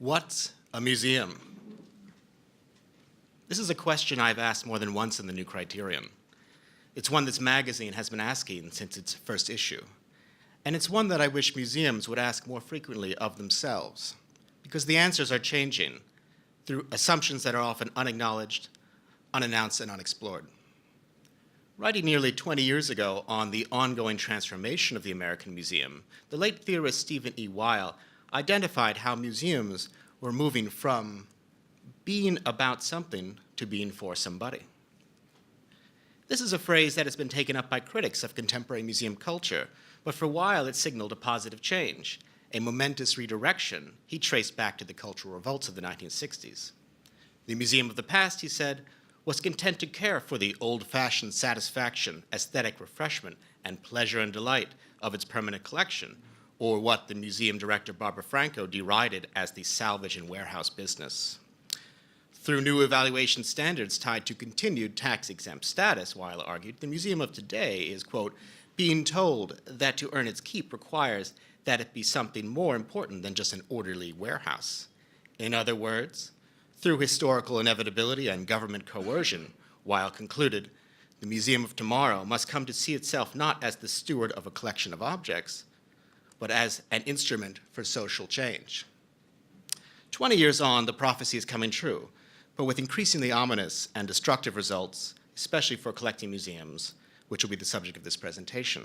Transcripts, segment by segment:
What's a museum? This is a question I've asked more than once in the new Criterion. It's one this magazine has been asking since its first issue. And it's one that I wish museums would ask more frequently of themselves, because the answers are changing through assumptions that are often unacknowledged, unannounced, and unexplored. Writing nearly 20 years ago on the ongoing transformation of the American Museum, the late theorist Stephen E. Weil identified how museums were moving from being about something to being for somebody. This is a phrase that has been taken up by critics of contemporary museum culture, but for Weil it signaled a positive change, a momentous redirection he traced back to the cultural revolts of the 1960s. The museum of the past, he said, was content to care for the old-fashioned satisfaction, aesthetic refreshment, and pleasure and delight of its permanent collection, or what the museum director Barbara Franco derided as the salvage and warehouse business. Through new evaluation standards tied to continued tax-exempt status, Weil argued, the museum of today is, quote, being told that to earn its keep requires that it be something more important than just an orderly warehouse. In other words, through historical inevitability and government coercion, Weil concluded, the museum of tomorrow must come to see itself not as the steward of a collection of objects, but as an instrument for social change. 20 years on, the prophecy is coming true, but with increasingly ominous and destructive results, especially for collecting museums, which will be the subject of this presentation.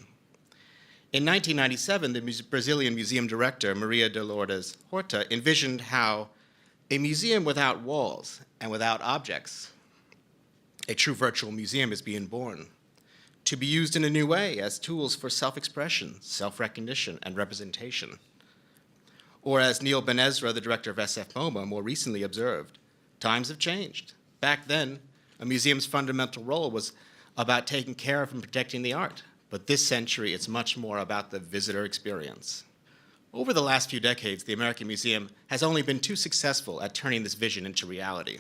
In 1997, the Brazilian museum director, Maria de Lourdes Horta, envisioned how a museum without walls and without objects, a true virtual museum, is being born, to be used in a new way as tools for self-expression, self-recognition, and representation. Or as Neil Ben Ezra, the director of SF MoMA, more recently observed, times have changed. Back then, a museum's fundamental role was about taking care of and protecting the art, but this century it's much more about the visitor experience. Over the last few decades, the American Museum has only been too successful at turning this vision into reality.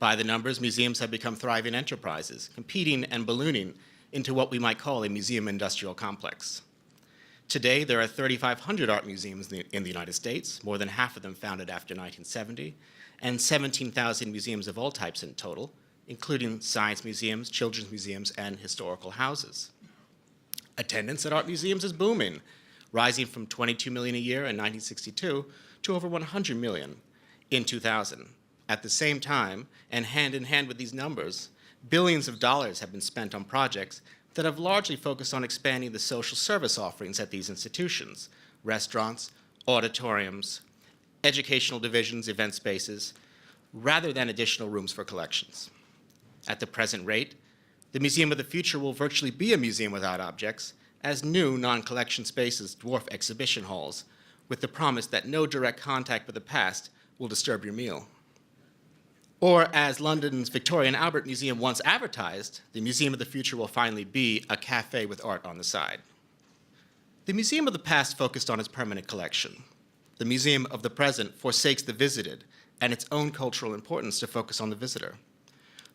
By the numbers, museums have become thriving enterprises, competing and ballooning into what we might call a museum industrial complex. Today, there are 3,500 art museums in the United States, more than half of them founded after 1970, and 17,000 museums of all types in total, including science museums, children's museums, and historical houses. Attendance at art museums is booming, rising from 22 million a year in 1962 to over 100 million in 2000. At the same time, and hand in hand with these numbers, billions of dollars have been spent on projects that have largely focused on expanding the social service offerings at these institutions, restaurants, auditoriums, educational divisions, event spaces, rather than additional rooms for collections. At the present rate, the Museum of the Future will virtually be a museum without objects, as new non-collection spaces dwarf exhibition halls, with the promise that no direct contact with the past will disturb your meal. Or, as London's Victoria and Albert Museum once advertised, the Museum of the Future will finally be a cafe with art on the side. The Museum of the Past focused on its permanent collection. The Museum of the Present forsakes the visited and its own cultural importance to focus on the visitor.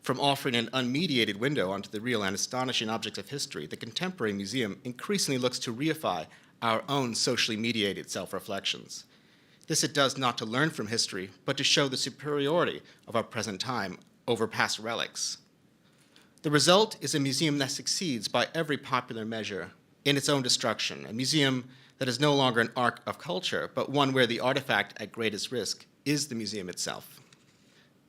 From offering an unmediated window onto the real and astonishing objects of history, the contemporary museum increasingly looks to reify our own socially mediated self-reflections. This it does not to learn from history, but to show the superiority of our present time over past relics. The result is a museum that succeeds by every popular measure in its own destruction, a museum that is no longer an ark of culture, but one where the artifact at greatest risk is the museum itself.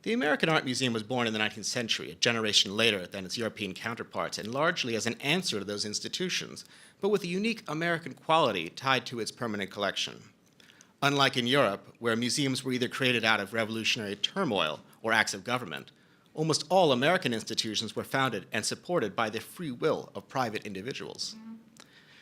The American Art Museum was born in the 19th century, a generation later than its European counterparts, and largely as an answer to those institutions, but with a unique American quality tied to its permanent collection. Unlike in Europe, where museums were either created out of revolutionary turmoil or acts of government, almost all American institutions were founded and supported by the free will of private individuals.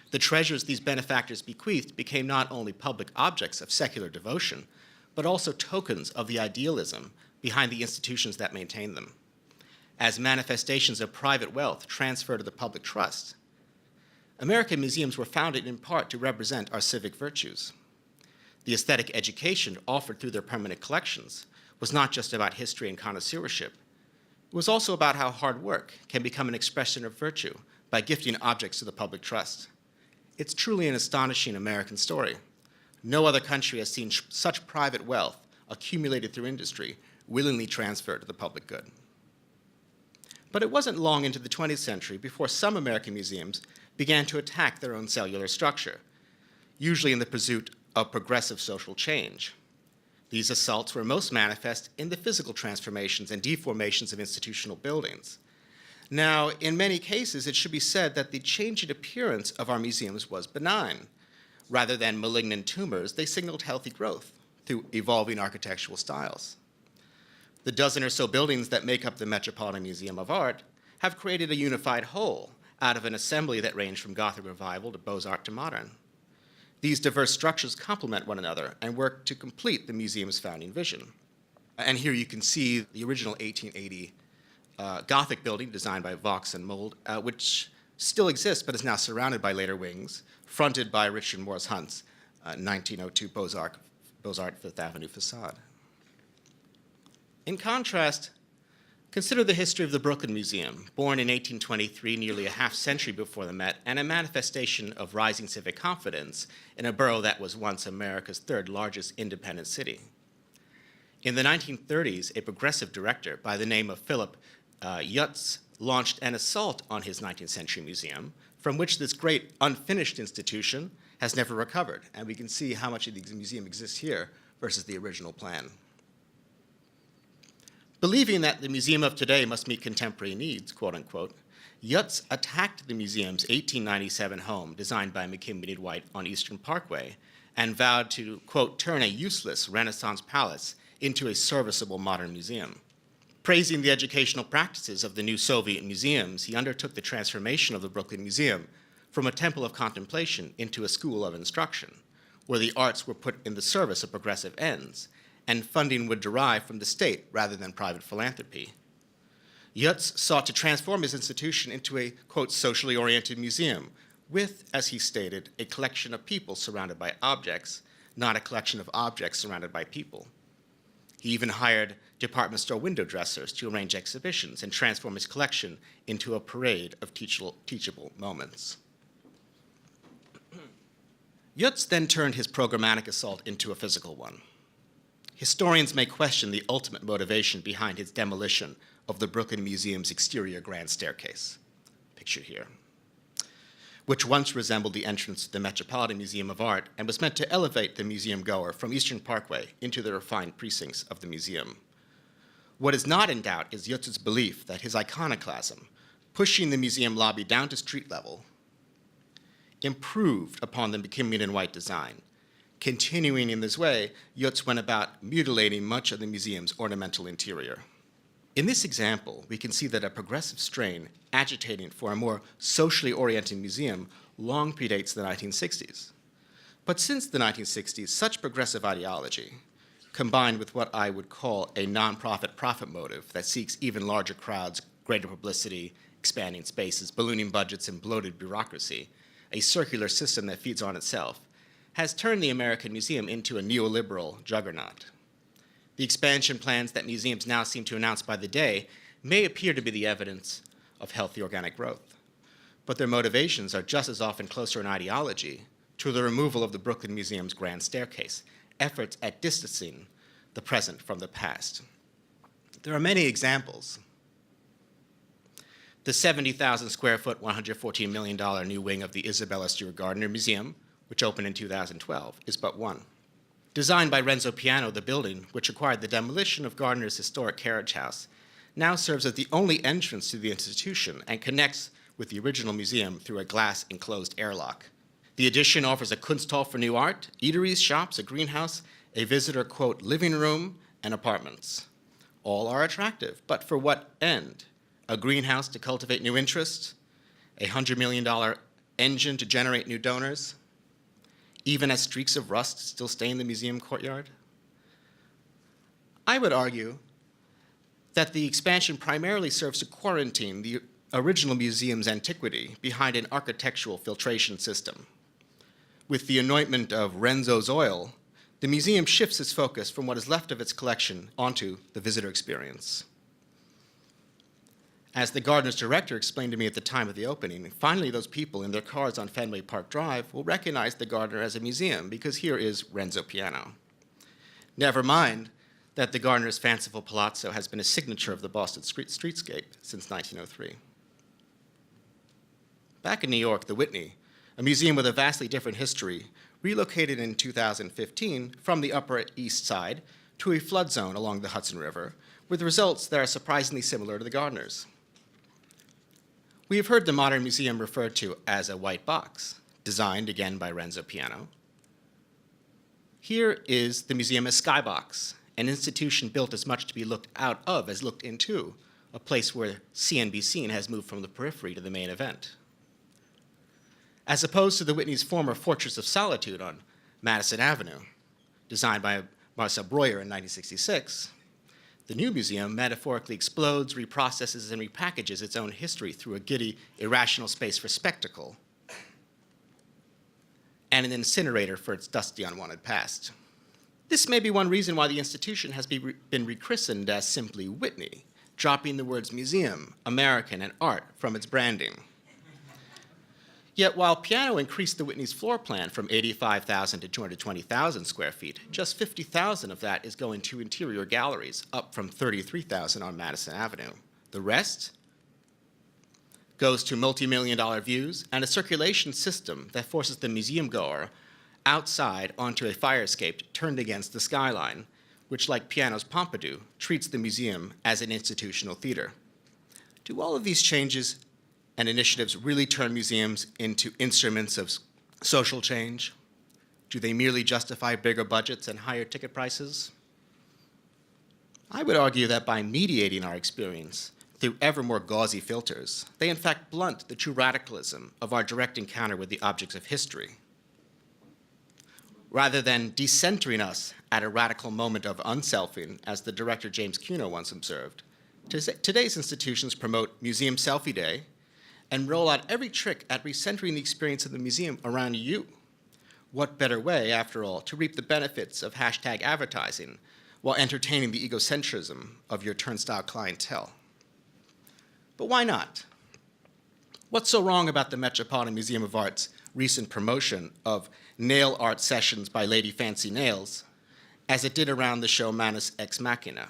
The treasures these benefactors bequeathed became not only public objects of secular devotion, but also tokens of the idealism behind the institutions that maintained them, as manifestations of private wealth transferred to the public trust. American museums were founded in part to represent our civic virtues. The aesthetic education offered through their permanent collections was not just about history and connoisseurship. It was also about how hard work can become an expression of virtue by gifting objects to the public trust. It's truly an astonishing American story. No other country has seen such private wealth accumulated through industry, willingly transferred to the public good. But it wasn't long into the 20th century before some American museums began to attack their own cellular structure, usually in the pursuit of progressive social change. These assaults were most manifest in the physical transformations and deformations of institutional buildings. Now, in many cases, it should be said that the change in appearance of our museums was benign. Rather than malignant tumors, they signaled healthy growth through evolving architectural styles. The dozen or so buildings that make up the Metropolitan Museum of Art have created a unified whole out of an assembly that ranged from Gothic Revival to Beaux-Arts to modern. These diverse structures complement one another and work to complete the museum's founding vision. And here you can see the original 1880 Gothic building designed by Vaux and Mould, which still exists but is now surrounded by later wings, fronted by Richard Morris Hunt's 1902 Beaux-Arts Fifth Avenue facade. In contrast, consider the history of the Brooklyn Museum, born in 1823, nearly a half century before the Met, and a manifestation of rising civic confidence in a borough that was once America's third largest independent city. In the 1930s, a progressive director by the name of Philip Yutz launched an assault on his 19th century museum, from which this great unfinished institution has never recovered. And we can see how much of the museum exists here versus the original plan. Believing that the museum of today must meet contemporary needs, quote unquote, Yutz attacked the museum's 1897 home designed by McKim White on Eastern Parkway and vowed to, quote, turn a useless Renaissance palace into a serviceable modern museum. Praising the educational practices of the new Soviet museums, he undertook the transformation of the Brooklyn Museum from a temple of contemplation into a school of instruction, where the arts were put in the service of progressive ends, and funding would derive from the state rather than private philanthropy. Yutz sought to transform his institution into a, quote, socially oriented museum with, as he stated, a collection of people surrounded by objects, not a collection of objects surrounded by people. He even hired department store window dressers to arrange exhibitions and transform his collection into a parade of teachable moments. Yutz then turned his programmatic assault into a physical one. Historians may question the ultimate motivation behind his demolition of the Brooklyn Museum's exterior grand staircase, pictured here, which once resembled the entrance to the Metropolitan Museum of Art and was meant to elevate the museum goer from Eastern Parkway into the refined precincts of the museum. What is not in doubt is Yutz's belief that his iconoclasm, pushing the museum lobby down to street level, improved upon the McKim White design. Continuing in this way, Yutz went about mutilating much of the museum's ornamental interior. In this example, we can see that a progressive strain agitating for a more socially oriented museum long predates the 1960s. But since the 1960s, such progressive ideology, combined with what I would call a nonprofit profit motive that seeks even larger crowds, greater publicity, expanding spaces, ballooning budgets, and bloated bureaucracy, a circular system that feeds on itself, has turned the American Museum into a neoliberal juggernaut. The expansion plans that museums now seem to announce by the day may appear to be the evidence of healthy organic growth, but their motivations are just as often closer in ideology to the removal of the Brooklyn Museum's grand staircase, efforts at distancing the present from the past. There are many examples. The 70,000 square foot, $114 million new wing of the Isabella Stewart Gardner Museum, which opened in 2012, is but one. Designed by Renzo Piano, the building, which required the demolition of Gardner's historic carriage house, now serves as the only entrance to the institution and connects with the original museum through a glass-enclosed airlock. The addition offers a Kunsthal for new art, eateries, shops, a greenhouse, a visitor, quote, living room, and apartments. All are attractive, but for what end? A greenhouse to cultivate new interests? A $100 million engine to generate new donors? Even as streaks of rust still stain the museum courtyard? I would argue that the expansion primarily serves to quarantine the original museum's antiquity behind an architectural filtration system. With the anointment of Renzo's oil, the museum shifts its focus from what is left of its collection onto the visitor experience. As the Gardner's director explained to me at the time of the opening, finally those people in their cars on Fenway Park Drive will recognize the Gardner as a museum because here is Renzo Piano. Never mind that the gardener's fanciful palazzo has been a signature of the Boston streetscape since 1903. Back in New York, the Whitney, a museum with a vastly different history, relocated in 2015 from the Upper East Side to a flood zone along the Hudson River, with results that are surprisingly similar to the gardeners. We have heard the modern museum referred to as a white box, designed again by Renzo Piano. Here is the Museum of Skybox, an institution built as much to be looked out of as looked into, a place where CNBC has moved from the periphery to the main event. As opposed to the Whitney's former Fortress of Solitude on Madison Avenue, designed by Marcel Breuer in 1966, the new museum metaphorically explodes, reprocesses, and repackages its own history through a giddy, irrational space for spectacle and an incinerator for its dusty, unwanted past. This may be one reason why the institution has been rechristened as simply Whitney, dropping the words museum, American, and art from its branding. Yet while Piano increased the Whitney's floor plan from 85,000 to 220,000 square feet, just 50,000 of that is going to interior galleries, up from 33,000 on Madison Avenue. The rest goes to multi-million-dollar views and a circulation system that forces the museum goer outside onto a fire escape turned against the skyline, which, like Piano's Pompidou, treats the museum as an institutional theater. Do all of these changes and initiatives really turn museums into instruments of social change? Do they merely justify bigger budgets and higher ticket prices? I would argue that by mediating our experience through ever more gauzy filters, they in fact blunt the true radicalism of our direct encounter with the objects of history. Rather than decentering us at a radical moment of unselfing, as the director James Cuno once observed, today's institutions promote Museum Selfie Day and roll out every trick at recentering the experience of the museum around you. What better way, after all, to reap the benefits of hashtag advertising while entertaining the egocentrism of your turnstile clientele? But why not? What's so wrong about the Metropolitan Museum of Art's recent promotion of nail art sessions by Lady Fancy Nails, as it did around the show Manus Ex Machina?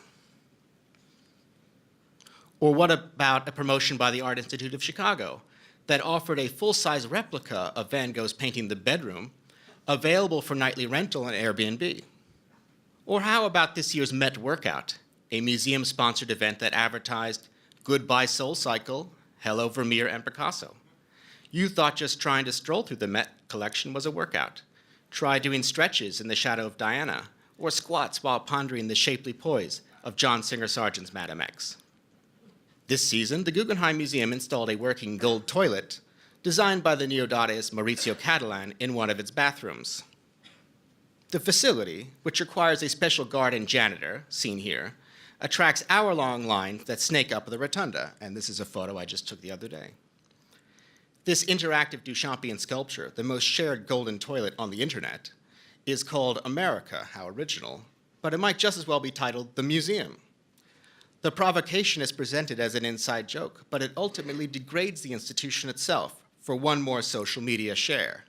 Or what about a promotion by the Art Institute of Chicago that offered a full-size replica of Van Gogh's painting The Bedroom, available for nightly rental on Airbnb? Or how about this year's Met Workout, a museum-sponsored event that advertised Goodbye Soul Cycle, Hello Vermeer and Picasso? You thought just trying to stroll through the Met collection was a workout. Try doing stretches in the shadow of Diana, or squats while pondering the shapely poise of John Singer Sargent's Madame X. This season, the Guggenheim Museum installed a working gold toilet designed by the neo-Dadaist Maurizio Catalan in one of its bathrooms. The facility, which requires a special guard and janitor, seen here, attracts hour-long lines that snake up the rotunda, and this is a photo I just took the other day. This interactive Duchampian sculpture, the most shared golden toilet on the internet, is called America, how original, but it might just as well be titled The Museum. The provocation is presented as an inside joke, but it ultimately degrades the institution itself for one more social media share.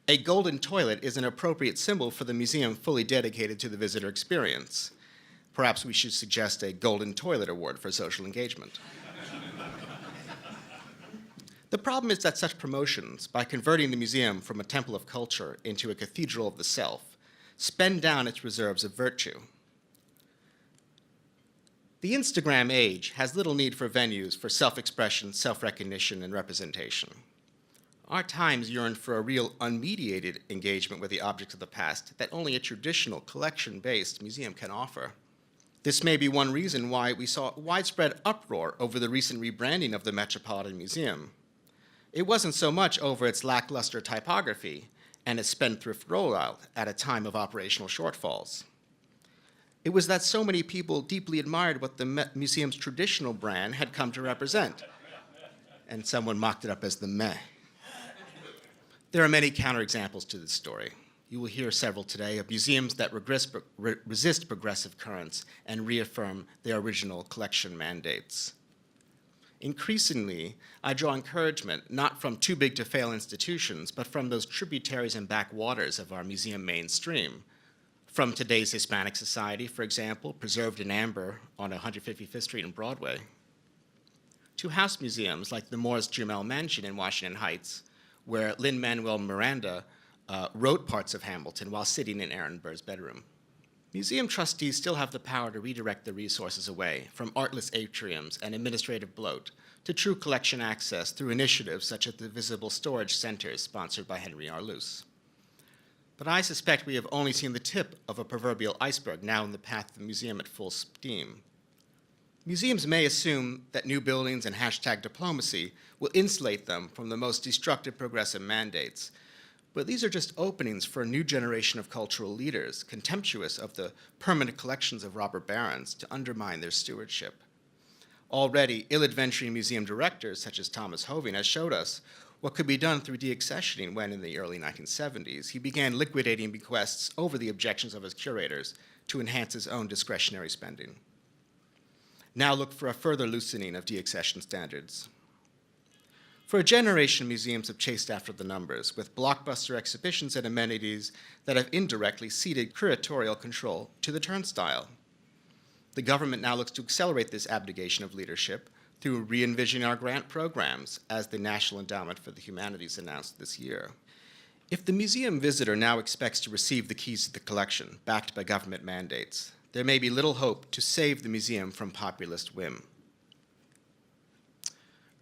A golden toilet is an appropriate symbol for the museum fully dedicated to the visitor experience. Perhaps we should suggest a Golden Toilet Award for social engagement. The problem is that such promotions, by converting the museum from a temple of culture into a cathedral of the self, spend down its reserves of virtue. The Instagram age has little need for venues for self-expression, self-recognition, and representation. Our times yearn for a real unmediated engagement with the objects of the past that only a traditional collection-based museum can offer. This may be one reason why we saw widespread uproar over the recent rebranding of the Metropolitan Museum. It wasn't so much over its lackluster typography and its spendthrift rollout at a time of operational shortfalls. It was that so many people deeply admired what the museum's traditional brand had come to represent, and someone mocked it up as the meh. There are many counterexamples to this story. You will hear several today of museums that resist progressive currents and reaffirm their original collection mandates. Increasingly, I draw encouragement not from too-big-to-fail institutions, but from those tributaries and backwaters of our museum mainstream, from today's Hispanic society, for example, preserved in amber on 155th Street and Broadway, to house museums like the Morris Jumel Mansion in Washington Heights, where Lin-Manuel Miranda wrote parts of Hamilton while sitting in Aaron Burr's bedroom. Museum trustees still have the power to redirect the resources away from artless atriums and administrative bloat to true collection access through initiatives such as the Visible Storage Centers sponsored by Henry R. Luce. But I suspect we have only seen the tip of a proverbial iceberg now in the path of the museum at full steam. Museums may assume that new buildings and hashtag diplomacy will insulate them from the most destructive progressive mandates, but these are just openings for a new generation of cultural leaders, contemptuous of the permanent collections of robber barons, to undermine their stewardship. Already, ill-adventuring museum directors, such as Thomas Hoving, has showed us what could be done through deaccessioning when, in the early 1970s, he began liquidating bequests over the objections of his curators to enhance his own discretionary spending. Now look for a further loosening of deaccession standards. For a generation, museums have chased after the numbers, with blockbuster exhibitions and amenities that have indirectly ceded curatorial control to the turnstile. The government now looks to accelerate this abdication of leadership through re-envisioning our grant programs, as the National Endowment for the Humanities announced this year. If the museum visitor now expects to receive the keys to the collection, backed by government mandates, there may be little hope to save the museum from populist whim.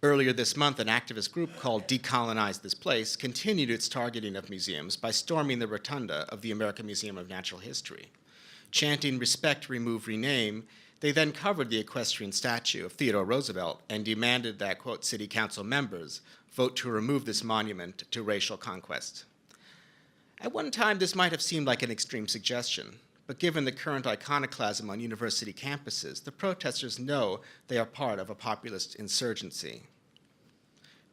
Earlier this month, an activist group called Decolonize This Place continued its targeting of museums by storming the rotunda of the American Museum of Natural History. Chanting "respect, remove, rename," they then covered the equestrian statue of Theodore Roosevelt and demanded that, quote, city council members vote to remove this monument to racial conquest. At one time, this might have seemed like an extreme suggestion, but given the current iconoclasm on university campuses, the protesters know they are part of a populist insurgency.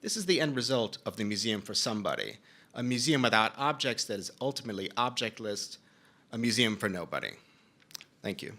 This is the end result of the Museum for Somebody, a museum without objects that is ultimately objectless, a museum for nobody. Thank you.